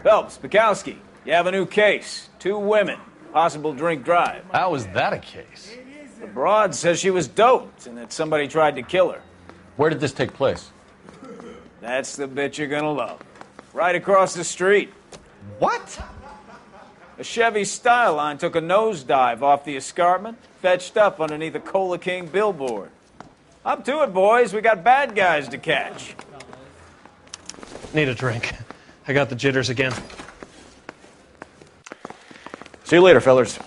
Phelps, Bukowski, you have a new case. 2 women, possible drink drive. How is that a case? The broad says she was doped and that somebody tried to kill her. Where did this take place? That's the bit you're gonna love. Right across the street. What? A Chevy Styline took a nosedive off the escarpment, fetched up underneath a Cola King billboard. Up to it, boys. We got bad guys to catch. Need a drink. I got the jitters again. See you later, fellas.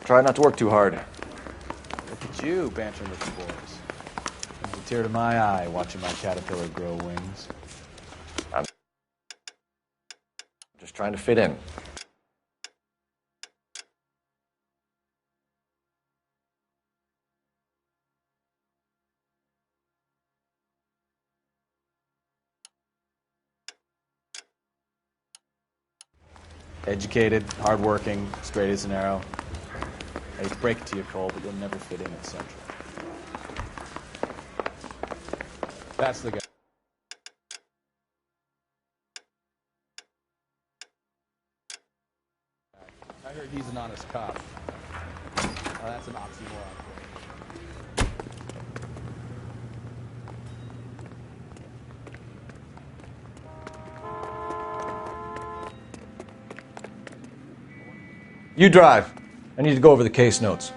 Try not to work too hard. Look at you bantering with the boys. There's a tear to my eye watching my caterpillar grow wings. I'm just trying to fit in. Educated, hardworking, straight as an arrow. I hate to break it to you, Cole, but you'll never fit in at Central. That's the guy. I heard he's an honest cop. That's an oxymoron. You drive. I need to go over the case notes.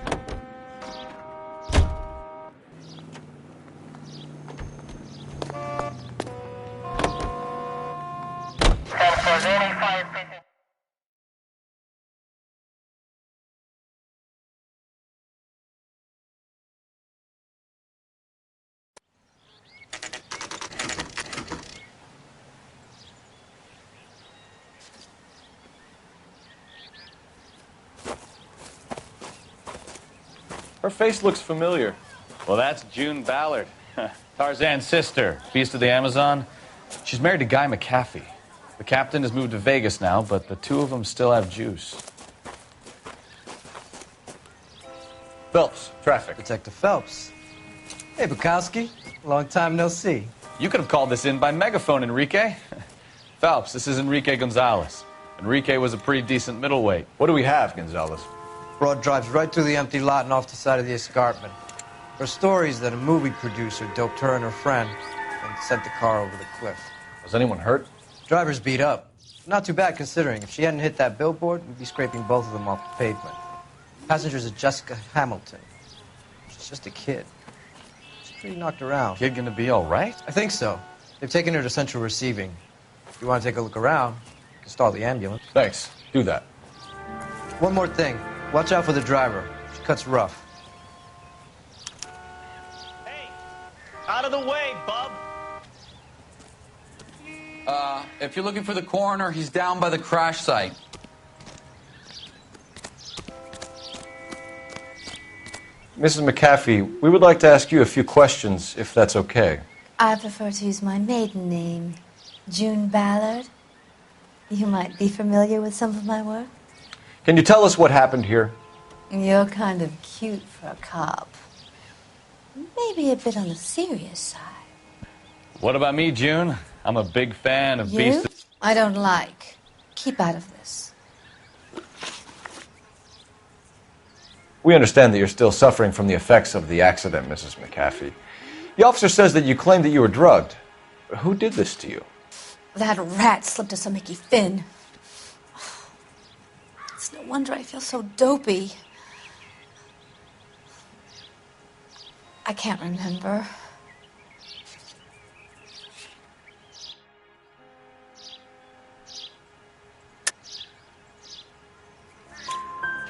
Her face looks familiar. Well, that's June Ballard, Tarzan's sister, beast of the Amazon. She's married to Guy McAfee. The captain has moved to Vegas now, but the two of them still have juice. Phelps, traffic. Detective Phelps. Hey, Bukowski. Long time no see. You could have called this in by megaphone, Enrique. Phelps, this is Enrique Gonzalez. Enrique was a pretty decent middleweight. What do we have, Gonzalez? Broad drives right through the empty lot and off the side of the escarpment. Her stories that a movie producer doped her and her friend and sent the car over the cliff. Was anyone hurt? Driver's beat up. Not too bad considering. If she hadn't hit that billboard, we'd be scraping both of them off the pavement. Passenger's a Jessica Hamilton. She's just a kid. She's pretty knocked around. Kid gonna be all right? I think so. They've taken her to central receiving. If you want to take a look around, you can stall the ambulance. Thanks. Do that. One more thing. Watch out for the driver. She cuts rough. Hey, out of the way, bub. If you're looking for the coroner, he's down by the crash site. Mrs. McAfee, we would like to ask you a few questions, if that's okay. I prefer to use my maiden name, June Ballard. You might be familiar with some of my work. Can you tell us what happened here? You're kind of cute for a cop. Maybe a bit on the serious side. What about me, June? I'm a big fan of You? beasts. I don't like. Keep out of this. We understand that you're still suffering from the effects of the accident, Mrs. McAfee. The officer says that you claimed that you were drugged. Who did this to you? That rat slipped us a Mickey Finn. It's no wonder I feel so dopey. I can't remember.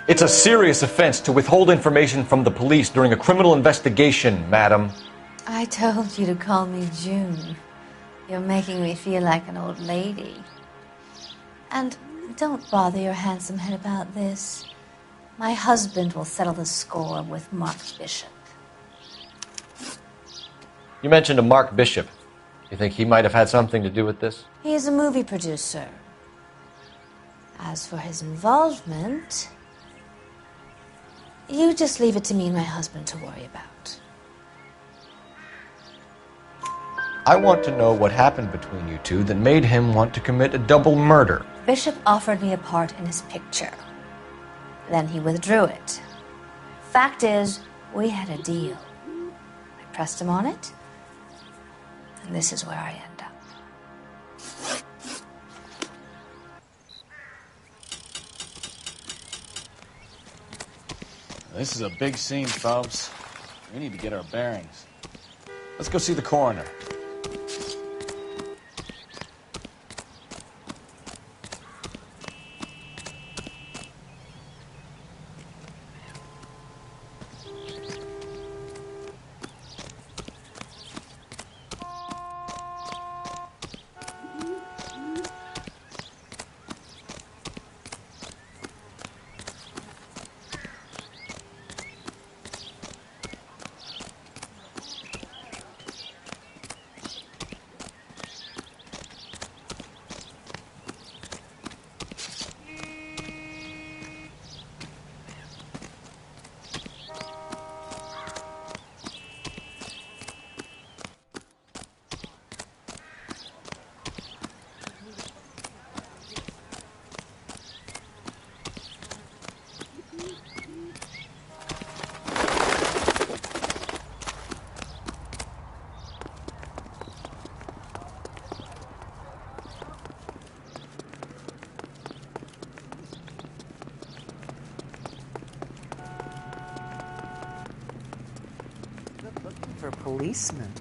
It's a serious offense to withhold information from the police during a criminal investigation, madam. I told you to call me June. You're making me feel like an old lady. And don't bother your handsome head about this. My husband will settle the score with Mark Bishop. You mentioned a Mark Bishop. You think he might have had something to do with this? He is a movie producer. As for his involvement, you just leave it to me and my husband to worry about. I want to know what happened between you two that made him want to commit a double murder. Bishop offered me a part in his picture. Then he withdrew it. Fact is, we had a deal. I pressed him on it, and this is where I end up. This is a big scene, folks. We need to get our bearings. Let's go see the coroner. For a policeman.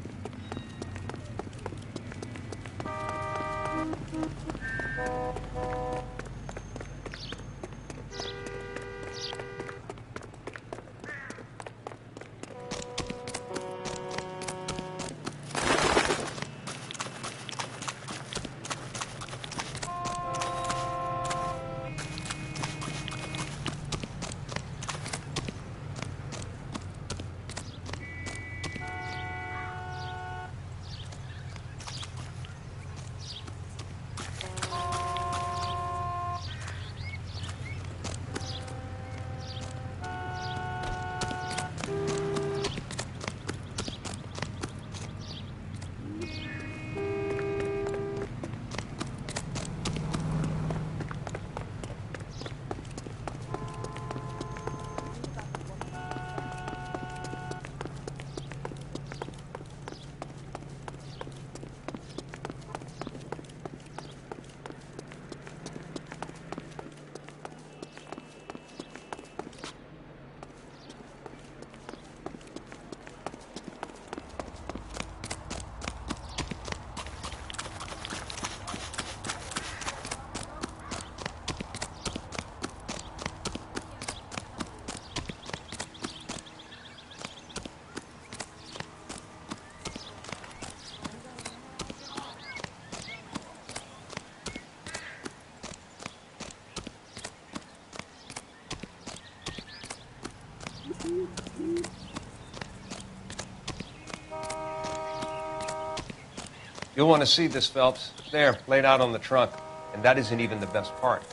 You'll want to see this, Phelps. There, laid out on the trunk. And that isn't even the best part.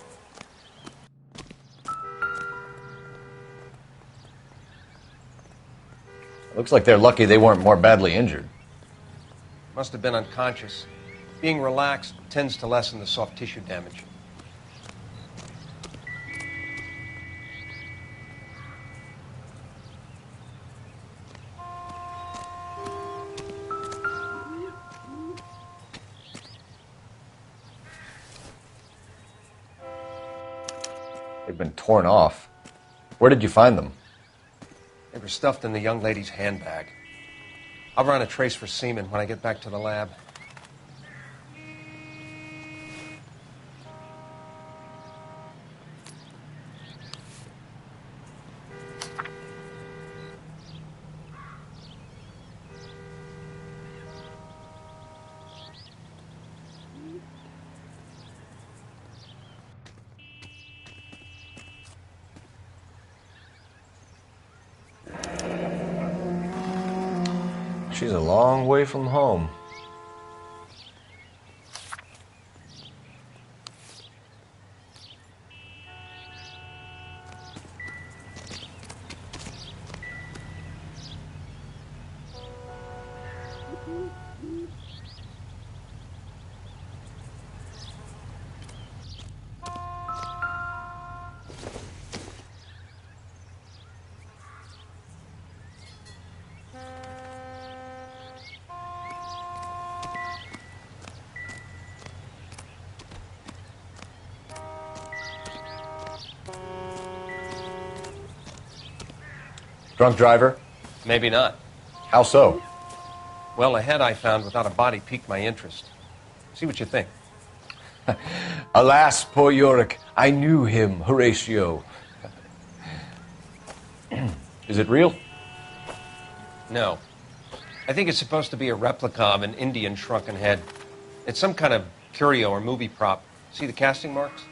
Looks like they're lucky they weren't more badly injured. Must have been unconscious. Being relaxed tends to lessen the soft tissue damage. They've been torn off. Where did you find them? They were stuffed in the young lady's handbag. I'll run a trace for semen when I get back to the lab. She's a long way from home. Drunk driver? Maybe not. How so? Well, a head I found without a body piqued my interest. See what you think. Alas, poor Yorick, I knew him, Horatio. Is it real? No. I think it's supposed to be a replica of an Indian shrunken head. It's some kind of curio or movie prop. See the casting marks?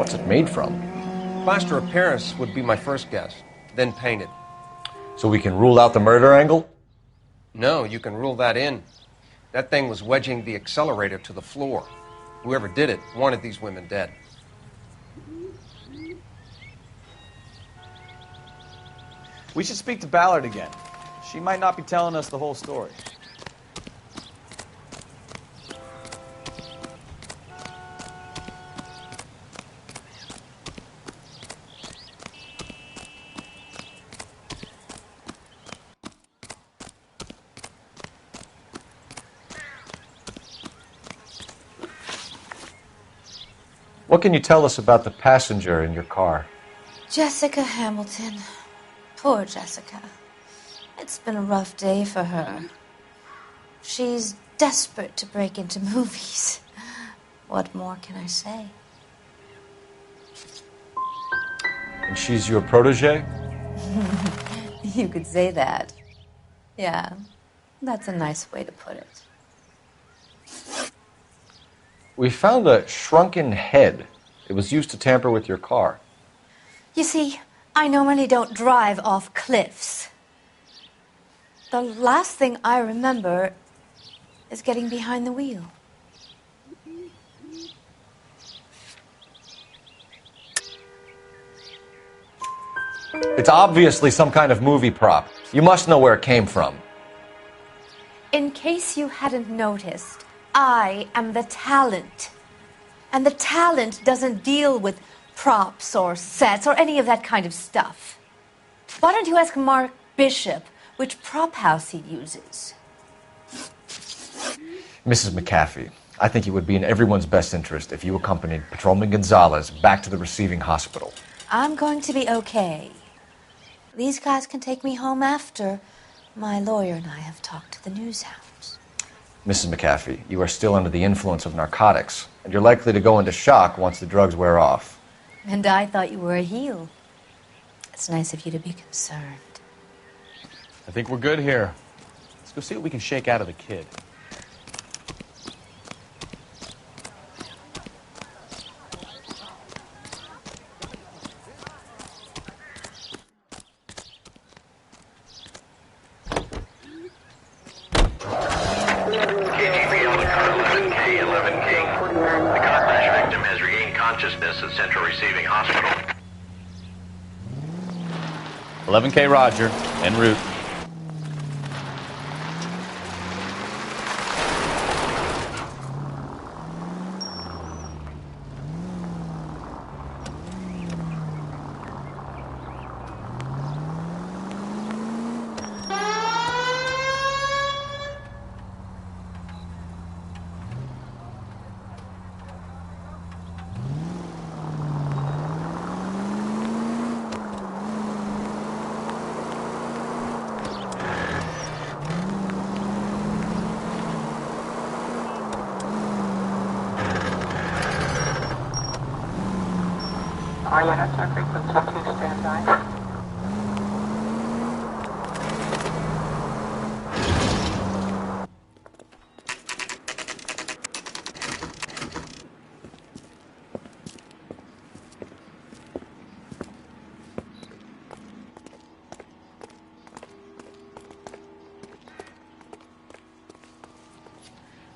What's it made from? Plaster of Paris would be my first guess, then painted. So we can rule out the murder angle? No, you can rule that in. That thing was wedging the accelerator to the floor. Whoever did it wanted these women dead. We should speak to Ballard again. She might not be telling us the whole story. What can you tell us about the passenger in your car? Jessica Hamilton. Poor Jessica. It's been a rough day for her. She's desperate to break into movies. What more can I say? And she's your protege? You could say that. Yeah, that's a nice way to put it. We found a shrunken head. It was used to tamper with your car. You see, I normally don't drive off cliffs. The last thing I remember is getting behind the wheel. It's obviously some kind of movie prop. You must know where it came from. In case you hadn't noticed, I am the talent. And the talent doesn't deal with props or sets or any of that kind of stuff. Why don't you ask Mark Bishop which prop house he uses? Mrs. McAfee, I think it would be in everyone's best interest if you accompanied Patrolman Gonzalez back to the receiving hospital. I'm going to be okay. These guys can take me home after my lawyer and I have talked to the news hounds. Mrs. McAfee, you are still under the influence of narcotics, and you're likely to go into shock once the drugs wear off. And I thought you were a heel. It's nice of you to be concerned. I think we're good here. Let's go see what we can shake out of the kid. At Central Receiving Hospital. 11K Roger, en route.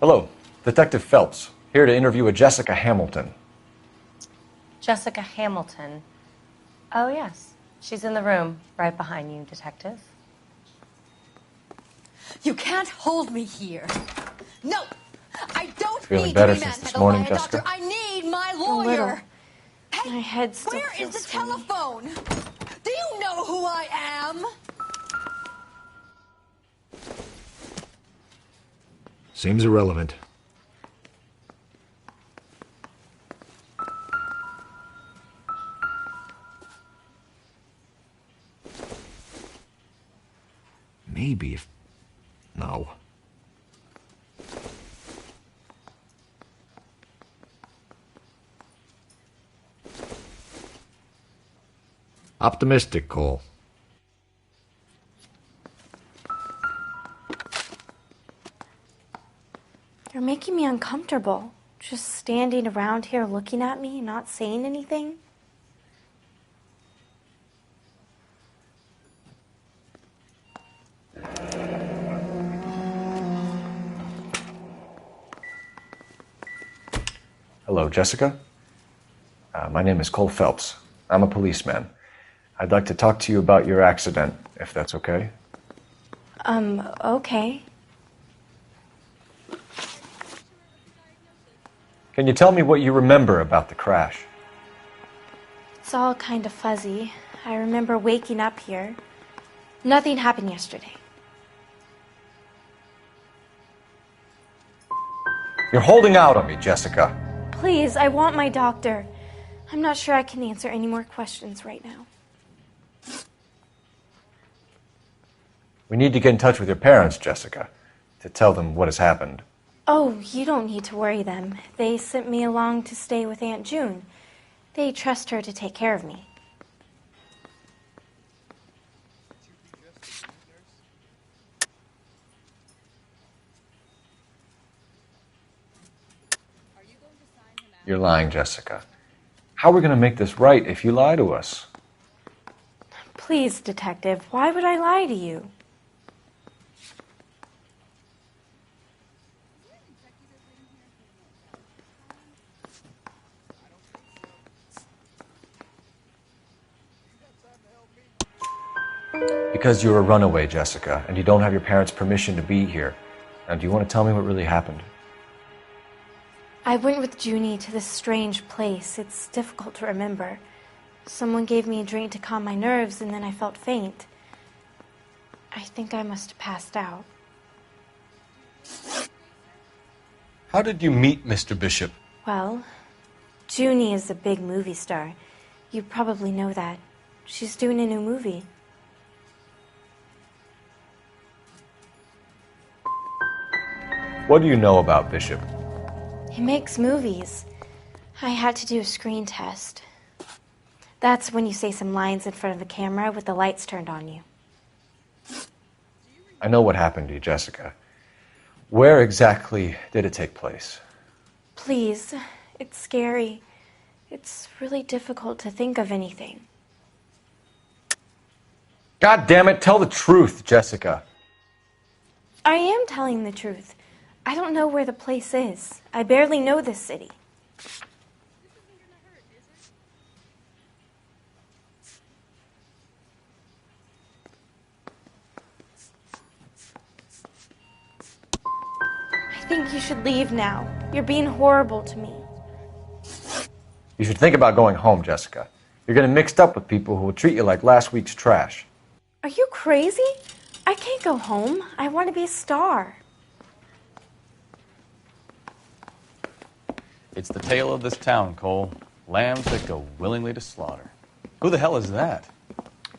Hello, Detective Phelps, here to interview a Jessica Hamilton. Jessica Hamilton. Oh, yes. She's in the room, right behind you, Detective. You can't hold me here. No, I don't Feeling need better to be since this manhandled morning, by a Jessica? doctor. I need my A little. lawyer. Hey, My head still where is feels the swimming. telephone? Do you know who I am? Seems irrelevant. No. Optimistic, Cole. You're making me uncomfortable. Just standing around here looking at me, not saying anything. Hello, Jessica. My name is Cole Phelps. I'm a policeman. I'd like to talk to you about your accident, if that's okay. Okay. Can you tell me what you remember about the crash? It's all kind of fuzzy. I remember waking up here. Nothing happened yesterday. You're holding out on me, Jessica. Please, I want my doctor. I'm not sure I can answer any more questions right now. We need to get in touch with your parents, Jessica, to tell them what has happened. Oh, you don't need to worry them. They sent me along to stay with Aunt June. They trust her to take care of me. You're lying, Jessica. How are we going to make this right if you lie to us? Please, Detective, why would I lie to you? Because you're a runaway, Jessica, and you don't have your parents' permission to be here. Now, do you want to tell me what really happened? I went with Junie to this strange place. It's difficult to remember. Someone gave me a drink to calm my nerves, and then I felt faint. I think I must have passed out. How did you meet Mr. Bishop? Well, Junie is a big movie star. You probably know that. She's doing a new movie. What do you know about Bishop? He makes movies. I had to do a screen test. That's when you say some lines in front of a camera with the lights turned on you. I know what happened to you, Jessica. Where exactly did it take place? Please, it's scary. It's really difficult to think of anything. God damn it, tell the truth, Jessica. I am telling the truth. I don't know where the place is. I barely know this city. I think you should leave now. You're being horrible to me. You should think about going home, Jessica. You're getting mixed up with people who will treat you like last week's trash. Are you crazy? I can't go home. I want to be a star. It's the tale of this town, Cole. Lambs that go willingly to slaughter. Who the hell is that?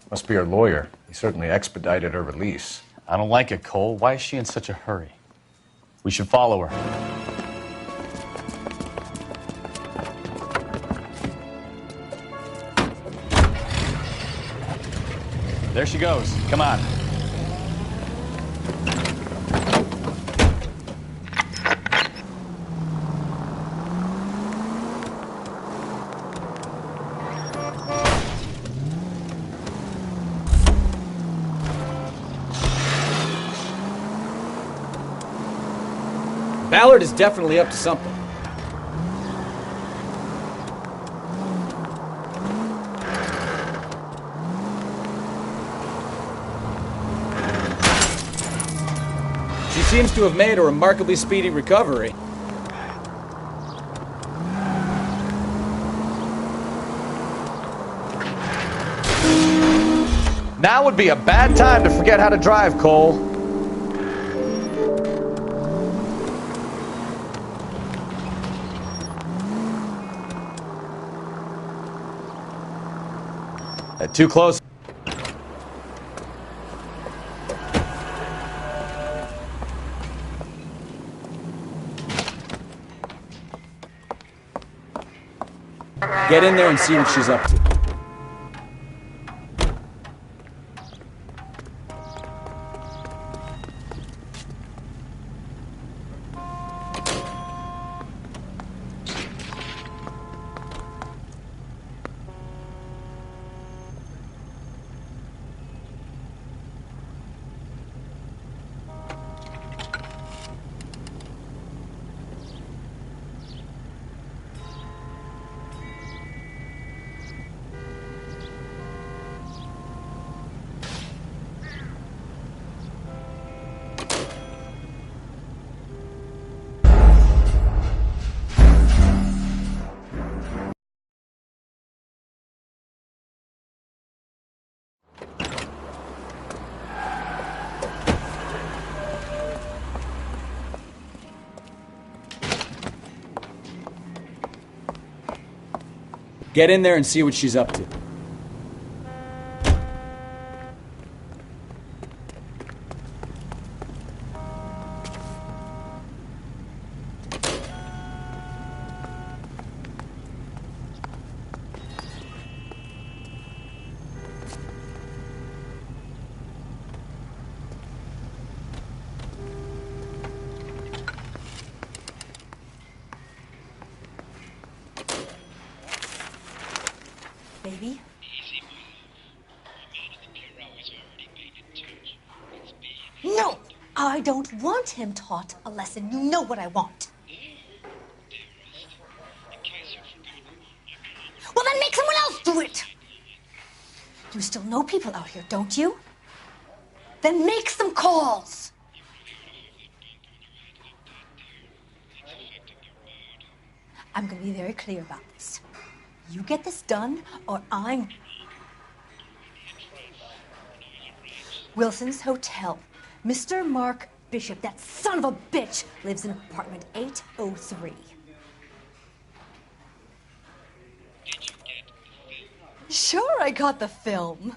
Must be her lawyer. He certainly expedited her release. I don't like it, Cole. Why is she in such a hurry? We should follow her. There she goes. Come on. Ballard is definitely up to something. She seems to have made a remarkably speedy recovery. Now would be a bad time to forget how to drive, Cole. Too close. Get in there and see what she's up to. Get in there and see what she's up to. Baby? No! I don't want him taught a lesson. You know what I want. Well, then make someone else do it! You still know people out here, don't you? Then make some calls! I'm gonna be very clear about this. You get this done, or I'm... Wilson's Hotel. Mr. Mark Bishop, that son of a bitch, lives in apartment 803. Sure, I got the film.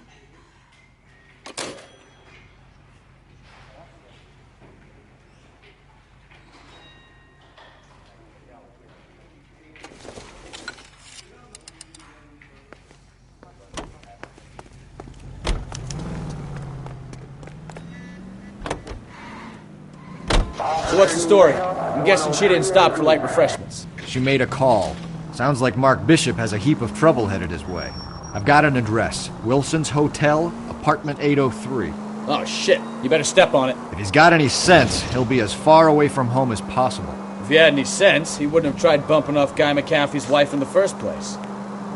So what's the story? I'm guessing she didn't stop for light refreshments. She made a call. Sounds like Mark Bishop has a heap of trouble headed his way. I've got an address. Wilson's Hotel, apartment 803. Oh, shit. You better step on it. If he's got any sense, he'll be as far away from home as possible. If he had any sense, he wouldn't have tried bumping off Guy McAfee's wife in the first place.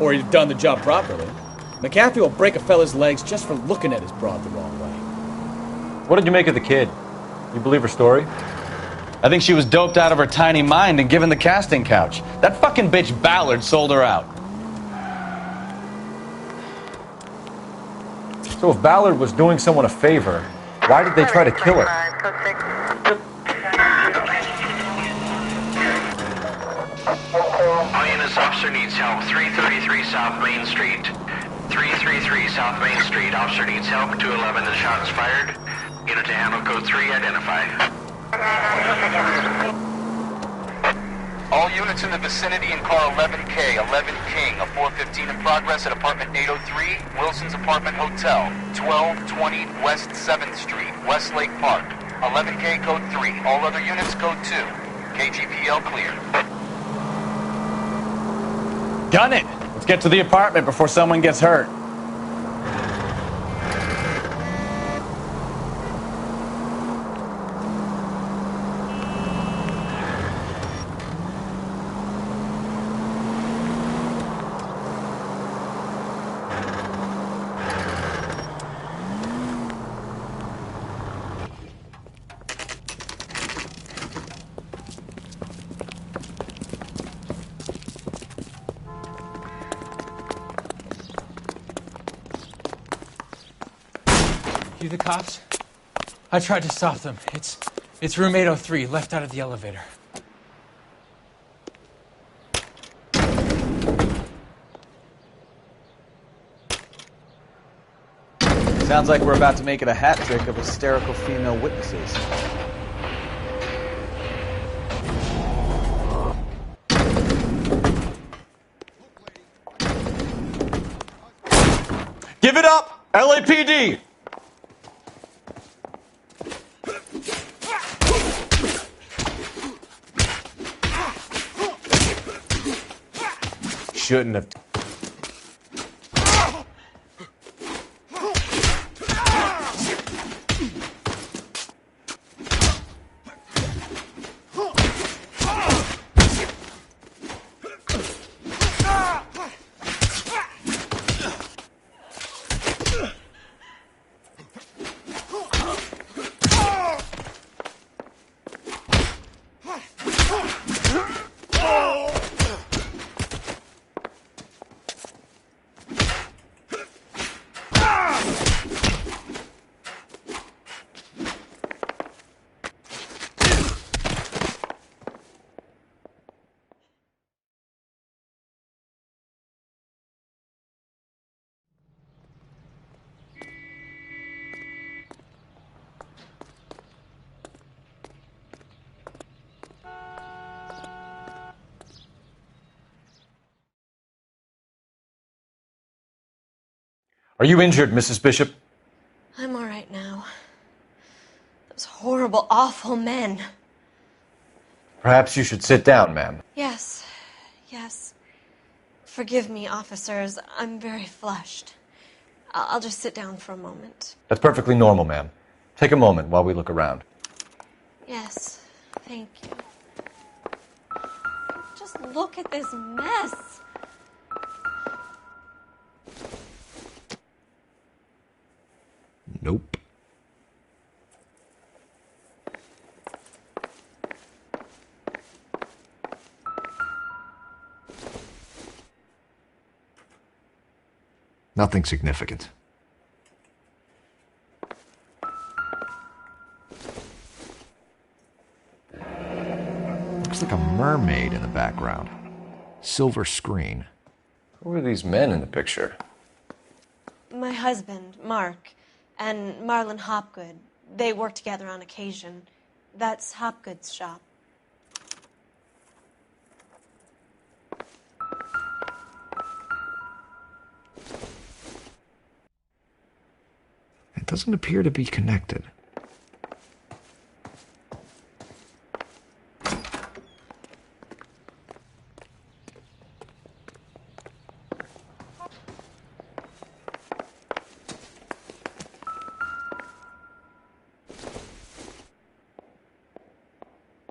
Or he'd have done the job properly. McAfee will break a fella's legs just for looking at his broad the wrong way. What did you make of the kid? You believe her story? I think she was doped out of her tiny mind and given the casting couch. That fucking bitch Ballard sold her out. So if Ballard was doing someone a favor, why did they try to kill her? All units, officer needs help. 333 South Main Street. 333 South Main Street. Officer needs help. 211, the shot is fired. Unit to handle code 3, identify. All units in the vicinity in car 11K, 11 King, a 415 in progress at apartment 803, Wilson's Apartment Hotel, 1220 West 7th Street, Westlake Park. 11K code 3, all other units code 2. KGPL clear. Gun it! Let's get to the apartment before someone gets hurt. You the cops? I tried to stop them. It's room 803, left out of the elevator. Sounds like we're about to make it a hat trick of hysterical female witnesses. Give it up! LAPD! Shouldn't have. Are you injured, Mrs. Bishop? I'm all right now. Those horrible, awful men. Perhaps you should sit down, ma'am. Yes, yes. Forgive me, officers. I'm very flushed. I'll just sit down for a moment. That's perfectly normal, ma'am. Take a moment while we look around. Yes, thank you. Just look at this mess. Nope. Nothing significant. Looks like a mermaid in the background. Silver screen. Who are these men in the picture? My husband, Mark, and Marlon Hopgood. They work together on occasion. That's Hopgood's shop. It doesn't appear to be connected.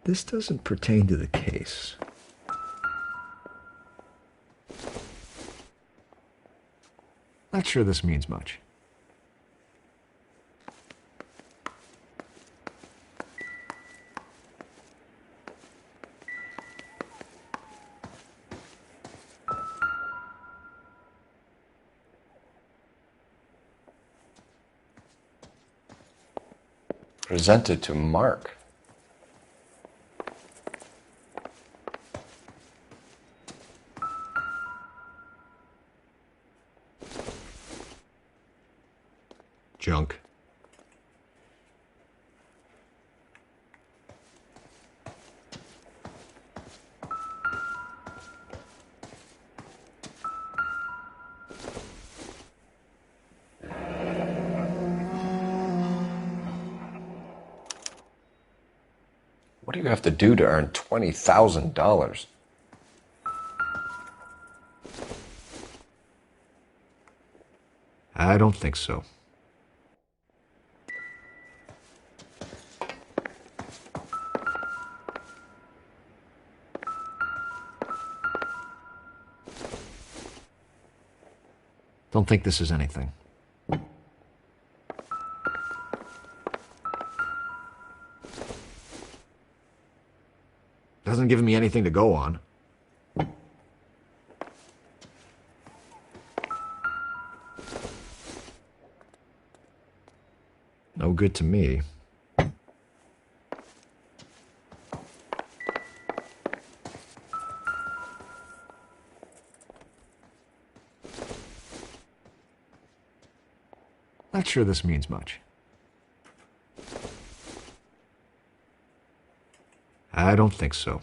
This doesn't pertain to the case. Not sure this means much. Presented to Mark. Junk. What do you have to do to earn $20,000? I don't think so. Don't think this is anything. Doesn't give me anything to go on. No good to me. Not sure this means much. I don't think so.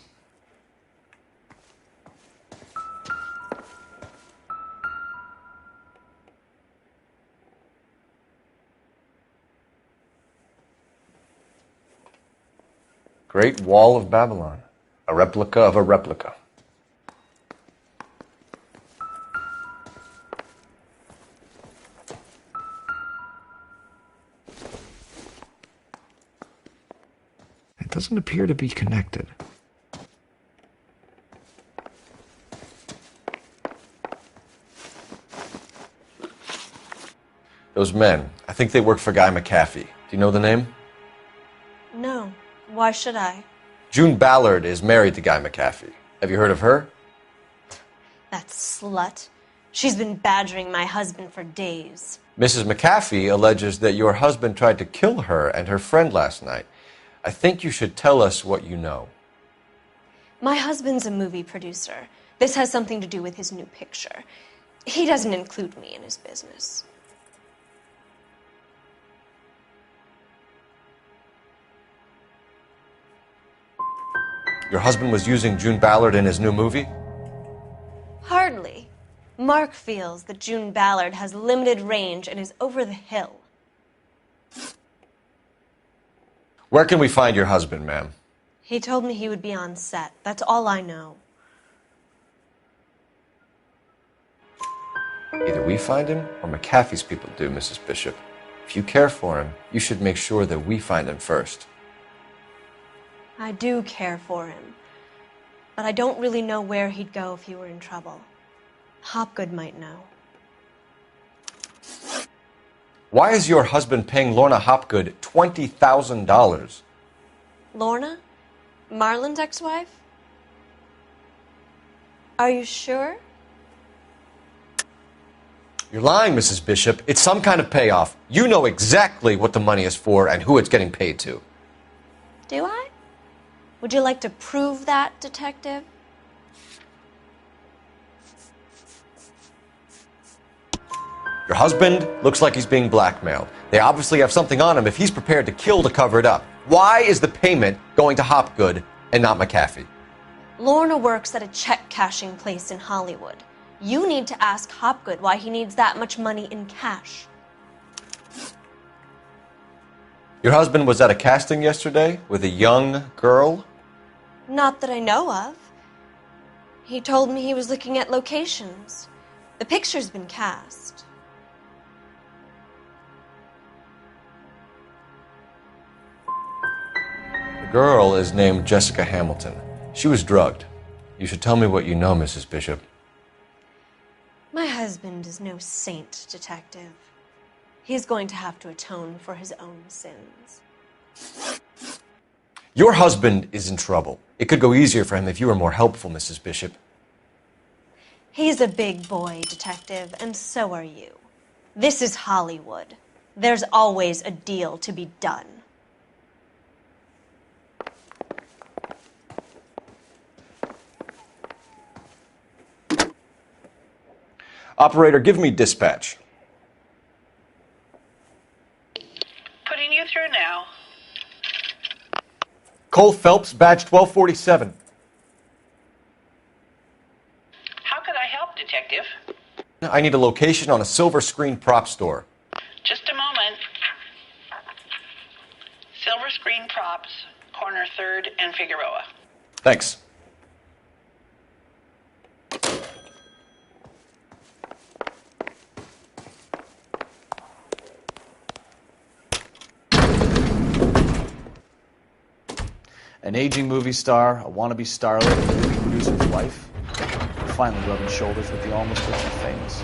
Great Wall of Babylon. A replica of a replica. It doesn't appear to be connected. Those men, I think they work for Guy McAfee. Do you know the name? No. Why should I? June Ballard is married to Guy McAfee. Have you heard of her? That slut. She's been badgering my husband for days. Mrs. McAfee alleges that your husband tried to kill her and her friend last night. I think you should tell us what you know. My husband's a movie producer. This has something to do with his new picture. He doesn't include me in his business. Your husband was using June Ballard in his new movie? Hardly. Mark feels that June Ballard has limited range and is over the hill. Where can we find your husband, ma'am? He told me he would be on set. That's all I know. Either we find him or McAfee's people do, Mrs. Bishop. If you care for him, you should make sure that we find him first. I do care for him, but I don't really know where he'd go if he were in trouble. Hopgood might know. Why is your husband paying Lorna Hopgood $20,000? Lorna? Marlon's ex-wife? Are you sure? You're lying, Mrs. Bishop. It's some kind of payoff. You know exactly what the money is for and who it's getting paid to. Do I? Would you like to prove that, detective? Your husband looks like he's being blackmailed. They obviously have something on him if he's prepared to kill to cover it up. Why is the payment going to Hopgood and not McAfee? Lorna works at a check-cashing place in Hollywood. You need to ask Hopgood why he needs that much money in cash. Your husband was at a casting yesterday with a young girl? Not that I know of. He told me he was looking at locations. The picture's been cast. The girl is named Jessica Hamilton. She was drugged. You should tell me what you know, Mrs. Bishop. My husband is no saint, detective. He's going to have to atone for his own sins. Your husband is in trouble. It could go easier for him if you were more helpful, Mrs. Bishop. He's a big boy, detective, and so are you. This is Hollywood. There's always a deal to be done. Operator, give me dispatch. Putting you through now. Cole Phelps, badge 1247. How could I help, Detective? I need a location on a silver screen prop store. Just a moment. Silver Screen Props, corner 3rd and Figueroa. Thanks. An aging movie star, a wannabe starlet, a movie producer's wife. They're finally rubbing shoulders with the almost rich and famous.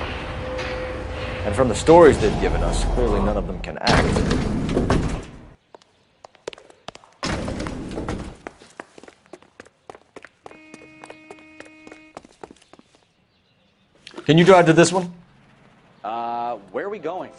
And from the stories they've given us, clearly none of them can act. Can you drive to this one? Where are we going?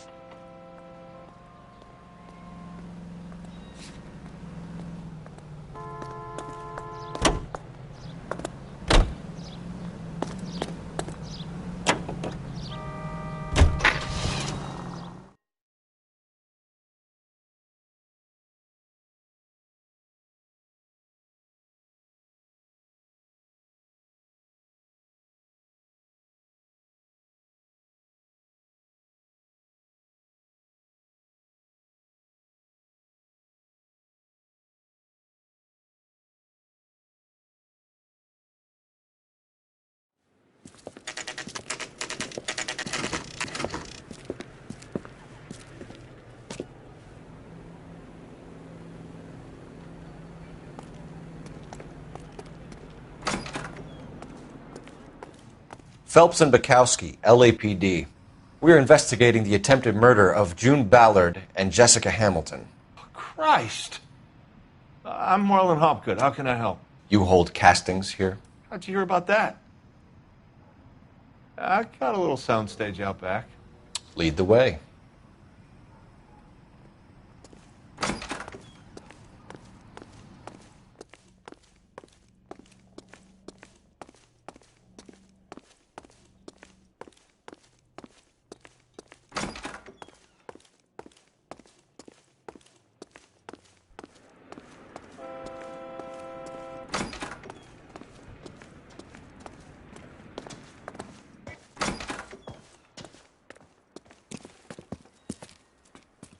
Phelps and Bukowski, LAPD. We're investigating the attempted murder of June Ballard and Jessica Hamilton. Christ! I'm Marlon Hopgood. How can I help? You hold castings here? How'd you hear about that? I got a little soundstage out back. Lead the way.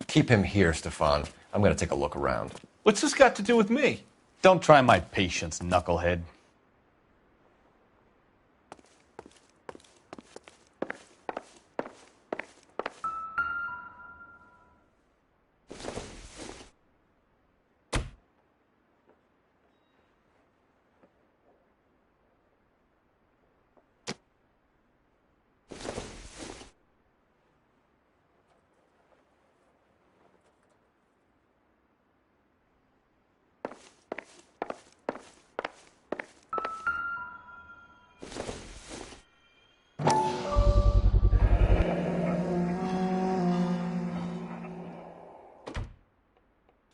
Keep him here, Stefan. I'm going to take a look around. What's this got to do with me? Don't try my patience, knucklehead.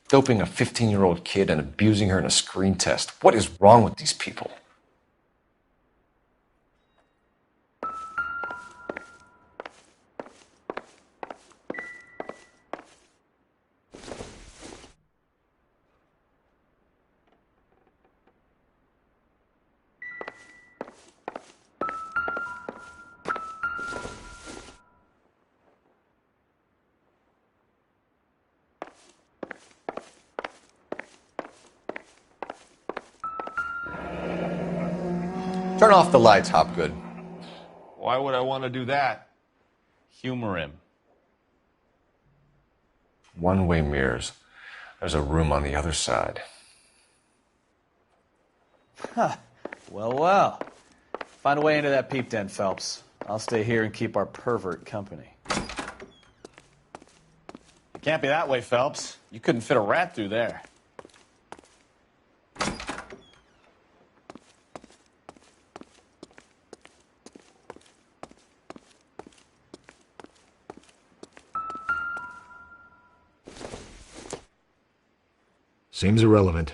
Doping a 15-year-old kid and abusing her in a screen test. What is wrong with these people? Turn off the lights, Hopgood. Why would I want to do that? Humor him. One-way mirrors. There's a room on the other side. Huh. Well. Find a way into that peep den, Phelps. I'll stay here and keep our pervert company. It can't be that way, Phelps. You couldn't fit a rat through there. Seems irrelevant.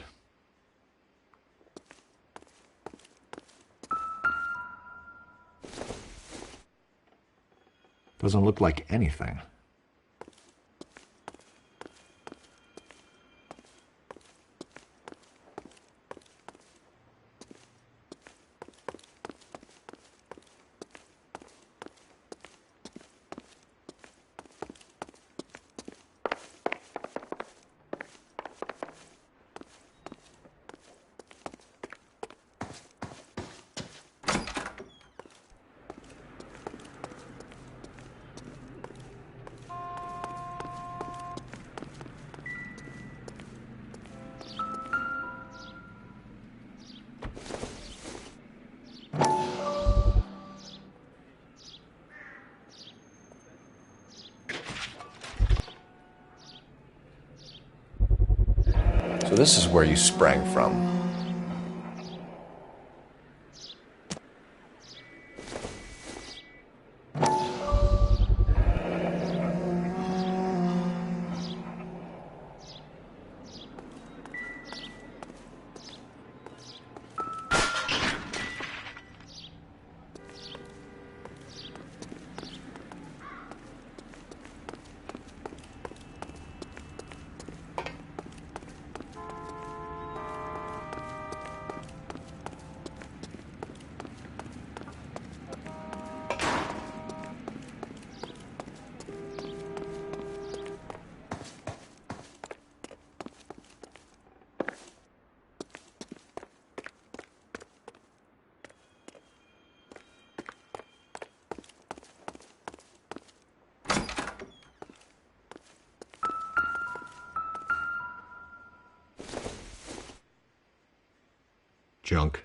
Doesn't look like anything. So this is where you sprang from. Junk.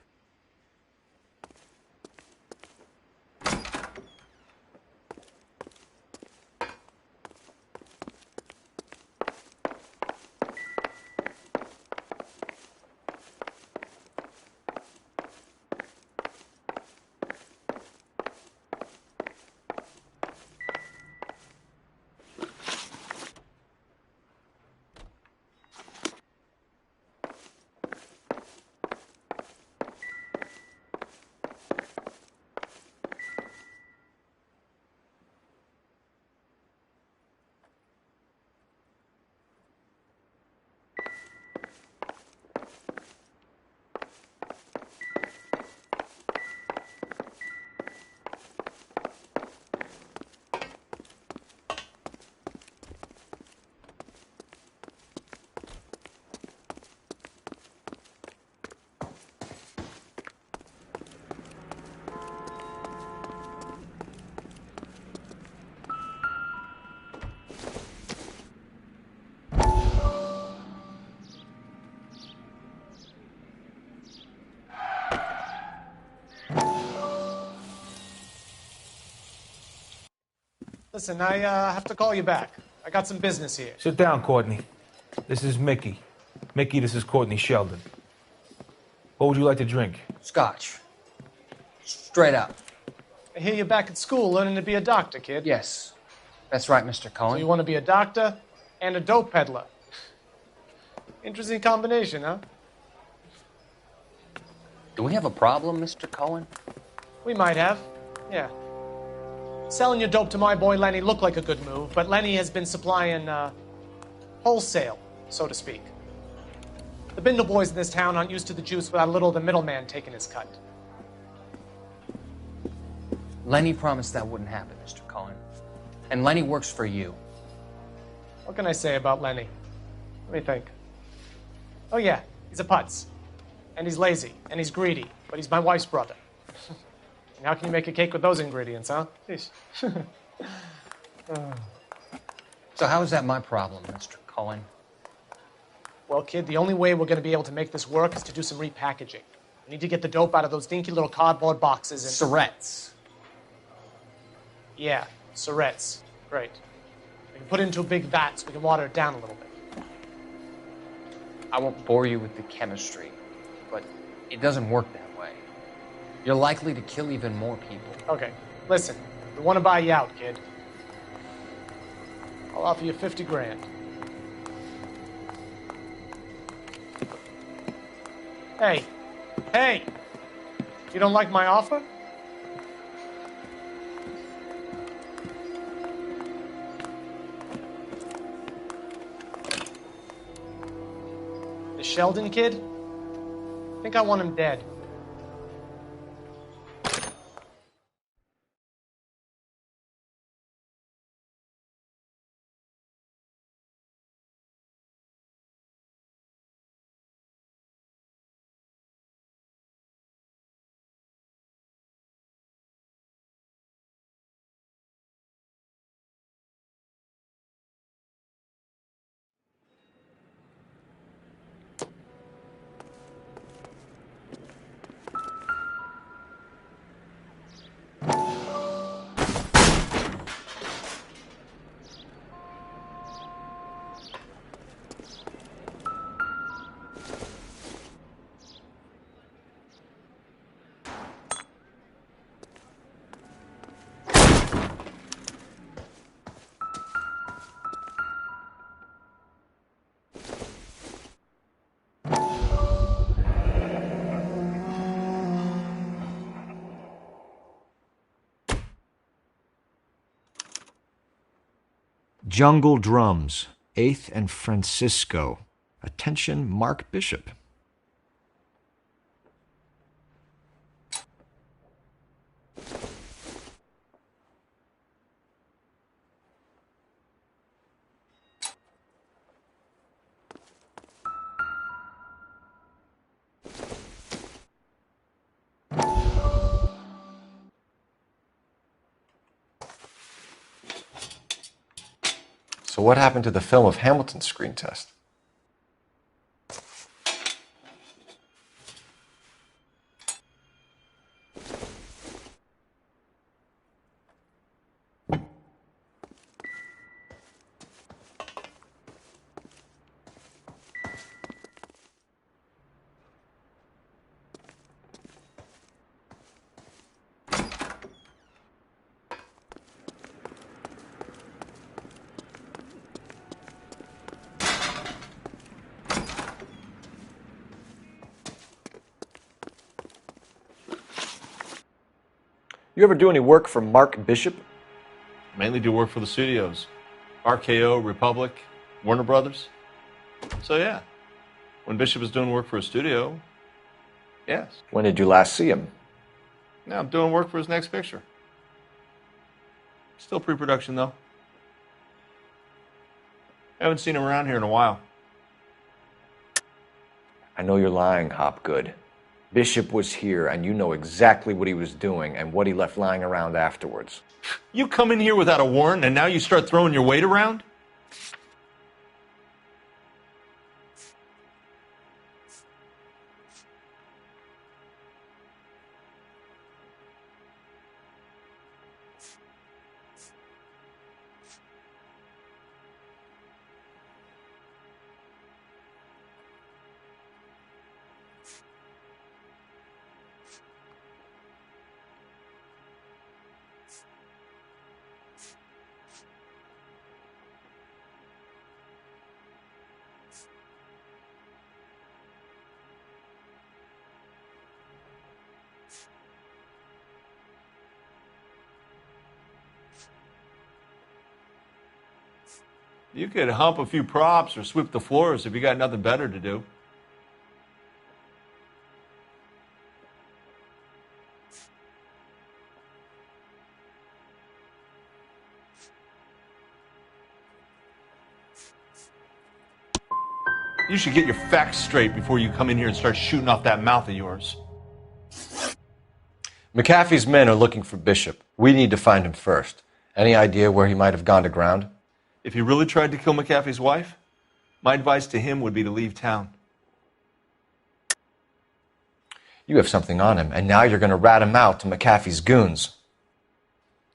Listen, I have to call you back. I got some business here. Sit down, Courtney. This is Mickey. Mickey, this is Courtney Sheldon. What would you like to drink? Scotch. Straight up. I hear you're back at school learning to be a doctor, kid. Yes. That's right, Mr. Cohen. So you want to be a doctor and a dope peddler. Interesting combination, huh? Do we have a problem, Mr. Cohen? We might have, yeah. Selling your dope to my boy Lenny looked like a good move, but Lenny has been supplying, wholesale, so to speak. The Bindle boys in this town aren't used to the juice without a little of the middleman taking his cut. Lenny promised that wouldn't happen, Mr. Cohen. And Lenny works for you. What can I say about Lenny? Let me think. Oh yeah, he's a putz. And he's lazy, and he's greedy, but he's my wife's brother. And how can you make a cake with those ingredients, huh? Jeez. So how is that my problem, Mr. Cohen? Well, kid, the only way we're going to be able to make this work is to do some repackaging. We need to get the dope out of those dinky little cardboard boxes and... Syrettes. Yeah, syrettes. Great. We can put it into a big vat so we can water it down a little bit. I won't bore you with the chemistry, but it doesn't work that way. You're likely to kill even more people. Okay, listen. We want to buy you out, kid. I'll offer you 50 grand. Hey. Hey! You don't like my offer? The Sheldon kid? I think I want him dead. Jungle Drums, 8th and Francisco. Attention, Mark Bishop. So what happened to the film of Hamilton's screen test? You ever do any work for Mark Bishop? Mainly do work for the studios. RKO, Republic, Warner Brothers. So yeah, when Bishop is doing work for a studio, yes. When did you last see him? Now I'm doing work for his next picture. Still pre-production though. Haven't seen him around here in a while. I know you're lying, Hopgood. Bishop was here, and you know exactly what he was doing and what he left lying around afterwards. You come in here without a warrant, and now you start throwing your weight around? You could hump a few props or sweep the floors if you got nothing better to do. You should get your facts straight before you come in here and start shooting off that mouth of yours. McAfee's men are looking for Bishop. We need to find him first. Any idea where he might have gone to ground? If he really tried to kill McAfee's wife, my advice to him would be to leave town. You have something on him, and now you're going to rat him out to McAfee's goons.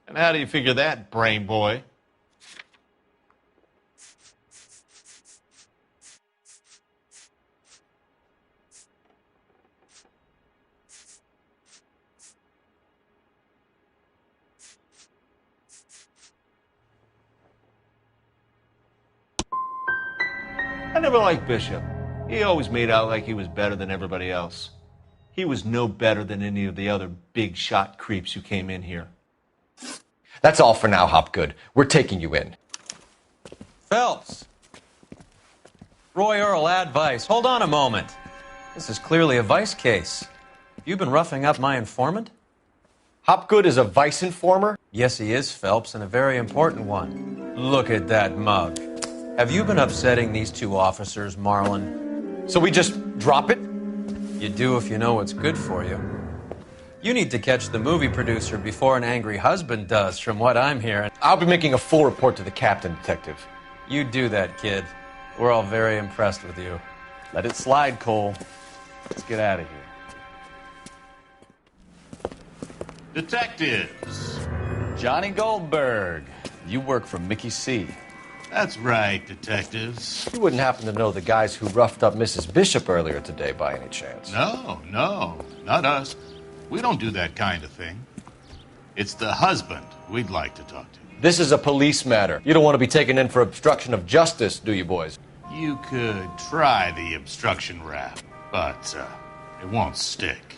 And how do you figure that, brain boy? I never liked Bishop. He always made out like he was better than everybody else. He was no better than any of the other big shot creeps who came in here. That's all for now, Hopgood. We're taking you in. Phelps! Roy Earl, ad vice. Hold on a moment. This is clearly a vice case. You've been roughing up my informant? Hopgood is a vice informer? Yes, he is, Phelps, and a very important one. Look at that mug. Have you been upsetting these two officers, Marlon? So we just drop it? You do if you know what's good for you. You need to catch the movie producer before an angry husband does, from what I'm hearing. I'll be making a full report to the captain, Detective. You do that, kid. We're all very impressed with you. Let it slide, Cole. Let's get out of here. Detectives. Johnny Goldberg. You work for Mickey C. That's right, detectives. You wouldn't happen to know the guys who roughed up Mrs. Bishop earlier today by any chance? No, not us. We don't do that kind of thing. It's the husband we'd like to talk to. This is a police matter. You don't want to be taken in for obstruction of justice, do you, boys? You could try the obstruction rap, but it won't stick.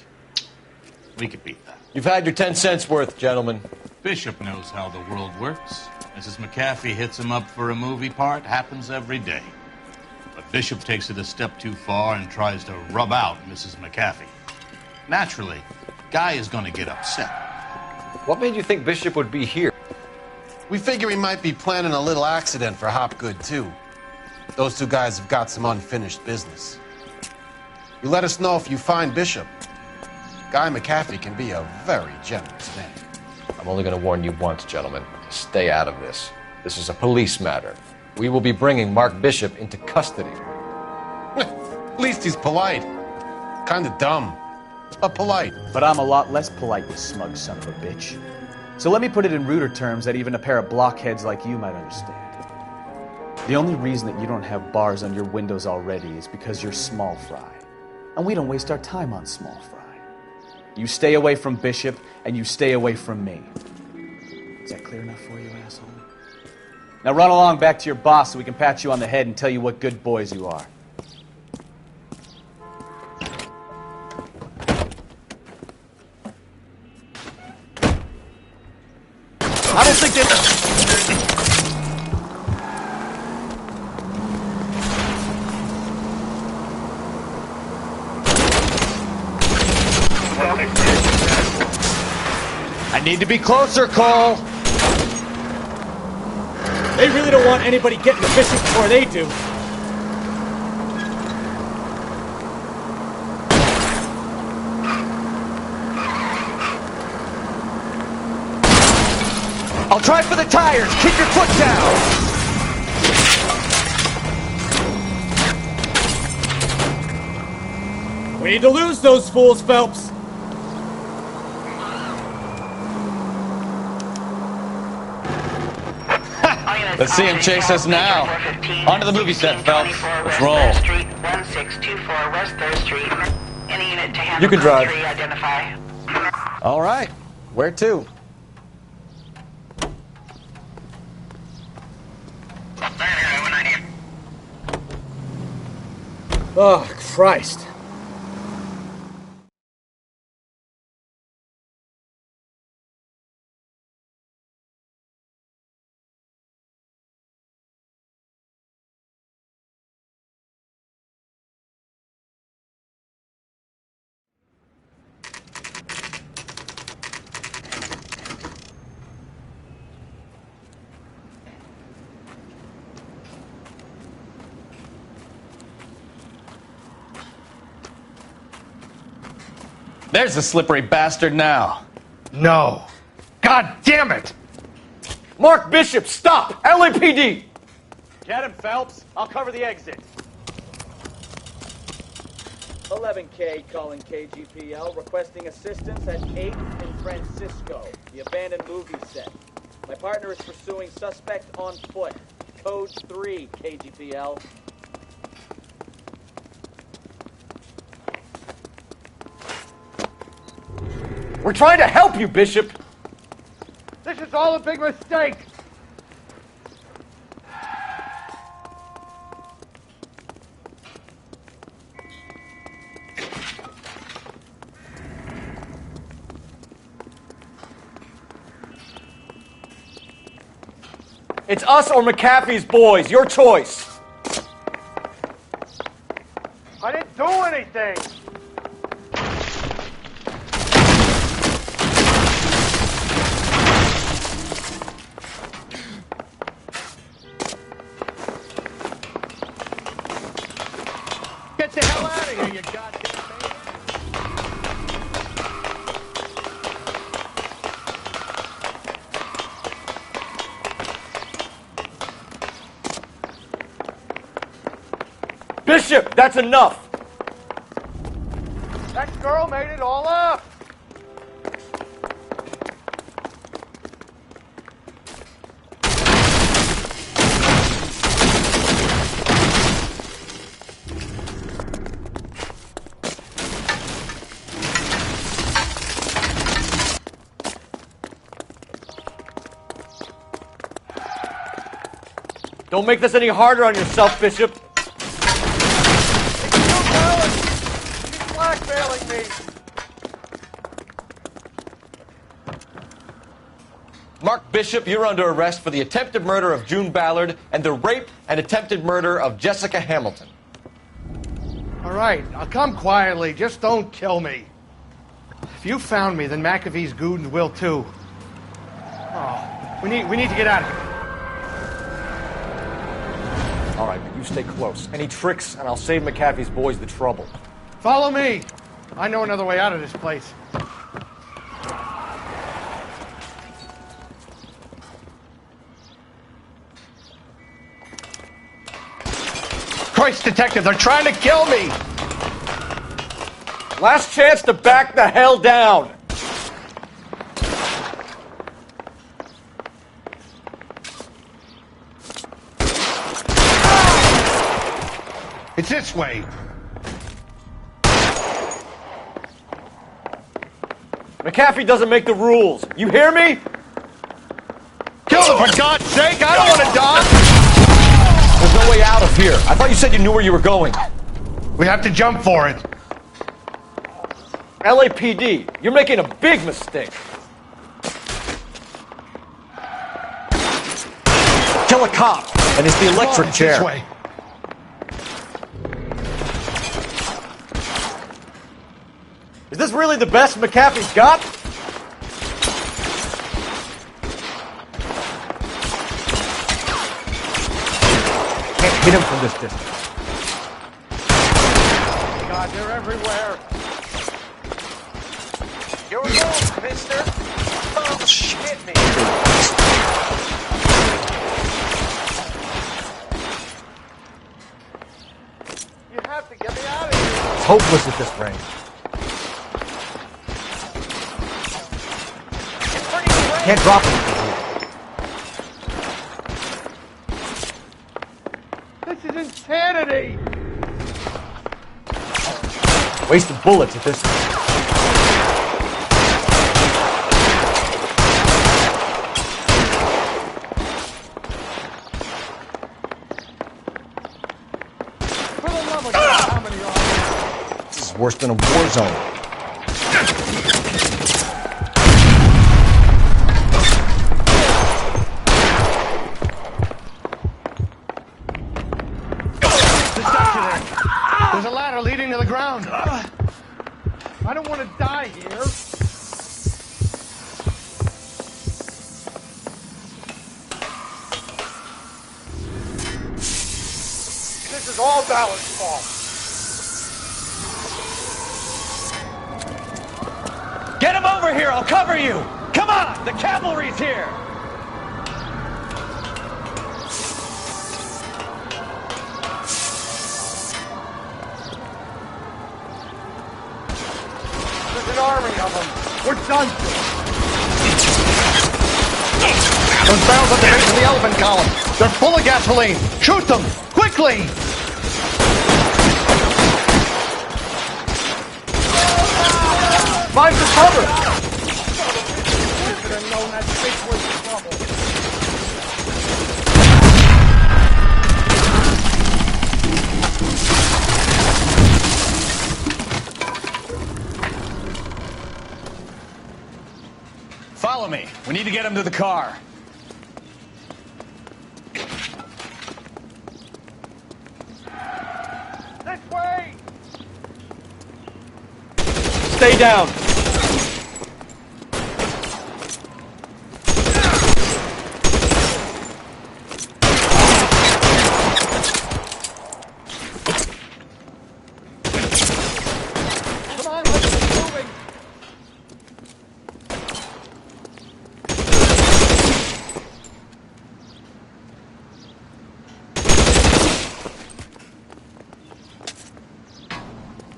We could beat that. You've had your 10 cents worth, gentlemen. Bishop knows how the world works. Mrs. McAfee hits him up for a movie part. Happens every day. But Bishop takes it a step too far and tries to rub out Mrs. McAfee. Naturally, Guy is going to get upset. What made you think Bishop would be here? We figure he might be planning a little accident for Hopgood, too. Those two guys have got some unfinished business. You let us know if you find Bishop. Guy McAfee can be a very generous man. I'm only going to warn you once, gentlemen. Stay out of this. This is a police matter. We will be bringing Mark Bishop into custody. At least he's polite. Kind of dumb, but polite. But I'm a lot less polite, you smug son of a bitch. So let me put it in ruder terms that even a pair of blockheads like you might understand. The only reason that you don't have bars on your windows already is because you're small fry. And we don't waste our time on small fry. You stay away from Bishop, and you stay away from me. Is that clear enough for you, asshole? Now run along back to your boss so we can pat you on the head and tell you what good boys you are. I don't think that... I need to be closer, Cole. They really don't want anybody getting to Bishop before they do. I'll try for the tires. Keep your foot down. We need to lose those fools, Phelps. Let's see him chase us now. Onto the movie set, Phelps. Let's roll. 1624 West 3rd Street. Any unit to handle You can drive. code 3, identify. All right. Where to? Oh, Christ. There's the slippery bastard now. No. God damn it! Mark Bishop, stop! LAPD! Get him, Phelps. I'll cover the exit. 11K calling KGPL, requesting assistance at 8th in Francisco, the abandoned movie set. My partner is pursuing suspect on foot. Code 3, KGPL. We're trying to help you, Bishop! This is all a big mistake! It's us or McAfee's boys. Your choice. I didn't do anything! Get the hell out of here, you goddamn man! Bishop, that's enough! That girl made it all up! Don't make this any harder on yourself, Bishop. She's blackmailing me! Mark Bishop, you're under arrest for the attempted murder of June Ballard and the rape and attempted murder of Jessica Hamilton. All right, I'll come quietly. Just don't kill me. If you found me, then McAfee's goons will too. Oh, we need to get out of here. All right, but you stay close. Any tricks, and I'll save McAfee's boys the trouble. Follow me. I know another way out of this place. Christ, detective, they're trying to kill me! Last chance to back the hell down! It's this way. McAfee doesn't make the rules. You hear me? Kill them, for God's sake! I don't want to die! There's no way out of here. I thought you said you knew where you were going. We have to jump for it. LAPD, you're making a big mistake. Kill a cop, and it's the electric chair. This way. Is this really the best McAfee's got? Can't hit him from this distance. God, they're everywhere. Here we go, mister. Oh, hit me. You have to get me out of here. It's hopeless at this range. Can't drop him. This is insanity. Wasting bullets at this point. For the love of God, how many are there? This is worse than a war zone. There's a ladder leading to the ground. I don't want to die here. This is all Ballard's fault. over here, I'll cover you! Come on, the cavalry's here! There's an army of them. We're done. Those barrels at the base of the elephant column. They're full of gasoline. Shoot them, quickly! Find the cover! Follow me. We need to get him to the car. This way! Stay down.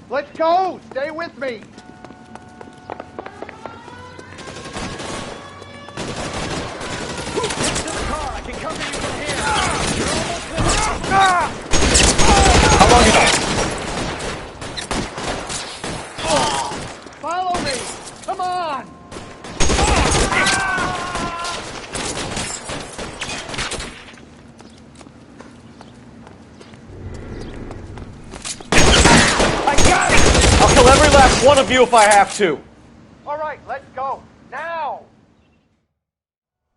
Let's go! Stay with me! How long you got? Follow me! Come on! I'll kill every last one of you if I have to. All right, let's go. Now!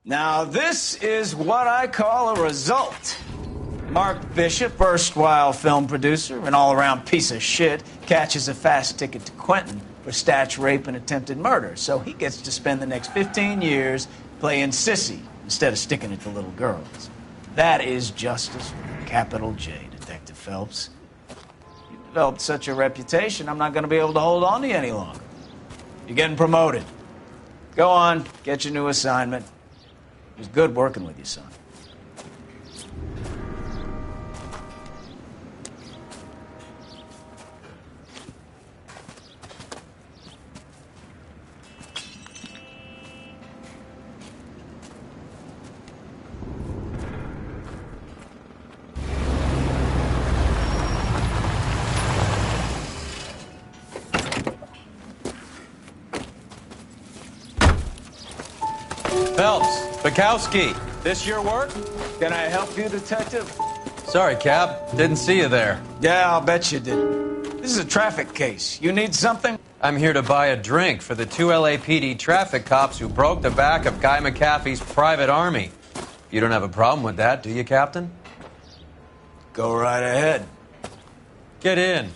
Now, this is what I call a result. Mark Bishop, erstwhile film producer and all-around piece of shit, catches a fast ticket to Quentin for statch rape and attempted murder, so he gets to spend the next 15 years playing sissy instead of sticking it to little girls. That is justice with a capital J, Detective Phelps. You've developed such a reputation, I'm not going to be able to hold on to you any longer. You're getting promoted. Go on, get your new assignment. It was good working with you, son. Phelps, Bukowski, this your work? Can I help you, Detective? Sorry, Cap. Didn't see you there. Yeah, I'll bet you did. This is a traffic case. You need something? I'm here to buy a drink for the 2 LAPD traffic cops who broke the back of Guy McAfee's private army. You don't have a problem with that, do you, Captain? Go right ahead. Get in.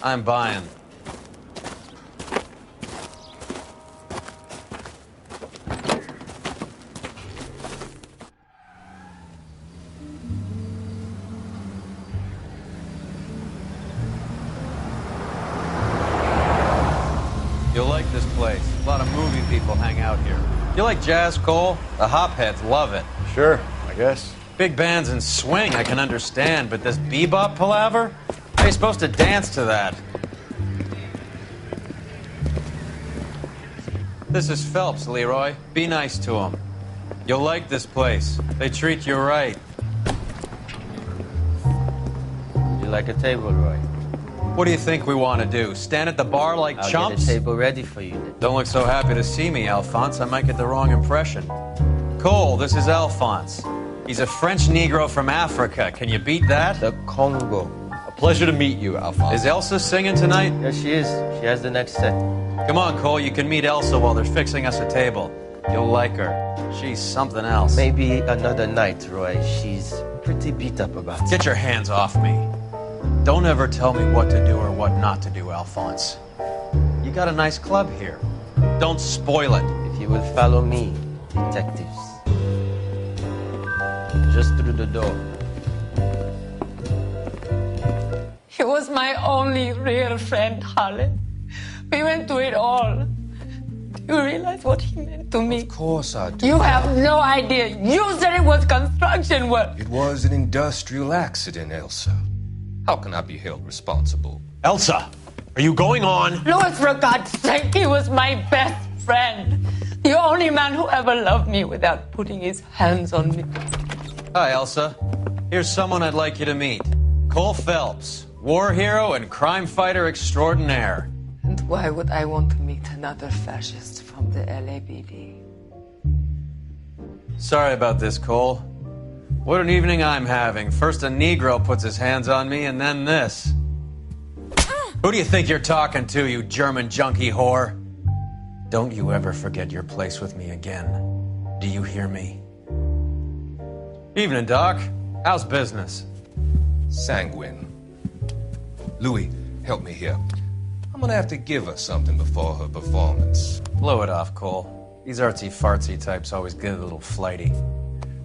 I'm buying. You'll like this place. A lot of movie people hang out here. You like jazz, Cole? The hopheads love it. Sure, I guess. Big bands and swing I can understand, but this bebop palaver? How are you supposed to dance to that? This is Phelps, Leroy. Be nice to him. You'll like this place. They treat you right. You like a table, Roy? What do you think we want to do? Stand at the bar like I'll chumps? get a table ready for you then. Don't look so happy to see me, Alphonse. I might get the wrong impression. Cole, this is Alphonse. He's a French Negro from Africa. Can you beat that? The Congo. A pleasure to meet you, Alphonse. Is Elsa singing tonight? Yes, she is. She has the next set. Come on, Cole. You can meet Elsa while they're fixing us a table. You'll like her. She's something else. Maybe another night, Roy. She's pretty beat up about it. Get your hands off me. Don't ever tell me what to do or what not to do, Alphonse. You got a nice club here. Don't spoil it. If you will follow me, detectives. Just through the door. He was my only real friend, Harlan. We went through it all. You realize what he meant to me? Of course I do. You have no idea. You said it was construction work. It was an industrial accident, Elsa. How can I be held responsible? Elsa, are you going on? Louis, for God's sake, he was my best friend. The only man who ever loved me without putting his hands on me. Hi, Elsa. Here's someone I'd like you to meet. Cole Phelps, war hero and crime fighter extraordinaire. And why would I want to meet another fascist from the LAPD? Sorry about this, Cole. What an evening I'm having. First a Negro puts his hands on me, and then this. Who do you think you're talking to, you German junkie whore? Don't you ever forget your place with me again. Do you hear me? Evening, Doc. How's business? Sanguine. Louis, help me here. I'm gonna have to give her something before her performance. Blow it off, Cole. These artsy-fartsy types always get a little flighty.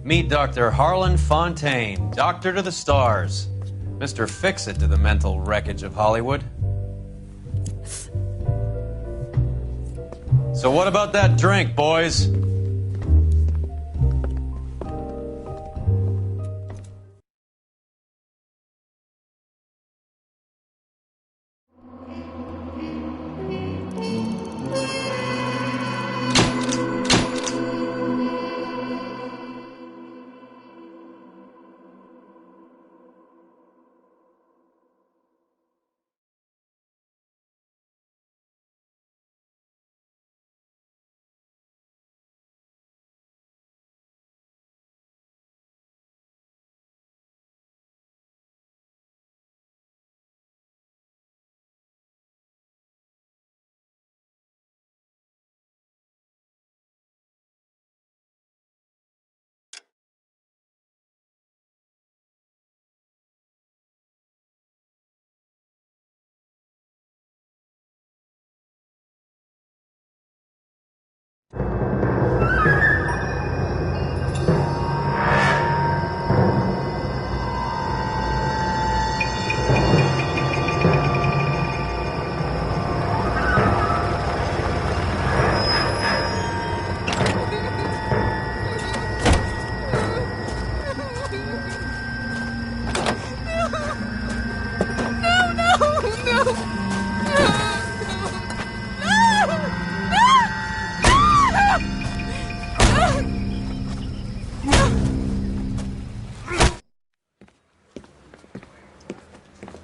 Meet Dr. Harlan Fontaine, doctor to the stars. Mr. Fix-It to the mental wreckage of Hollywood. So what about that drink, boys?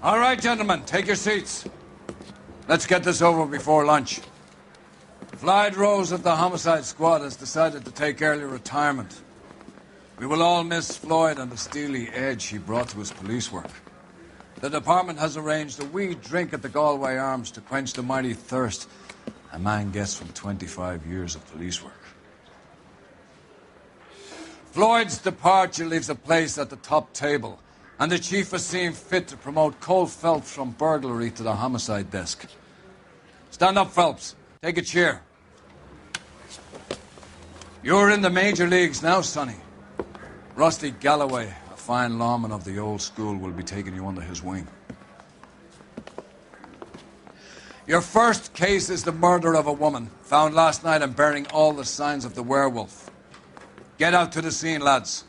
All right, gentlemen, take your seats. Let's get this over before lunch. Floyd Rose of the Homicide Squad has decided to take early retirement. We will all miss Floyd and the steely edge he brought to his police work. The department has arranged a wee drink at the Galway Arms to quench the mighty thirst a man gets from 25 years of police work. Floyd's departure leaves a place at the top table, and the chief has seen fit to promote Cole Phelps from burglary to the homicide desk. Stand up, Phelps. Take a chair. You're in the major leagues now, Sonny. Rusty Galloway, a fine lawman of the old school, will be taking you under his wing. Your first case is the murder of a woman, found last night and bearing all the signs of the werewolf. Get out to the scene, lads.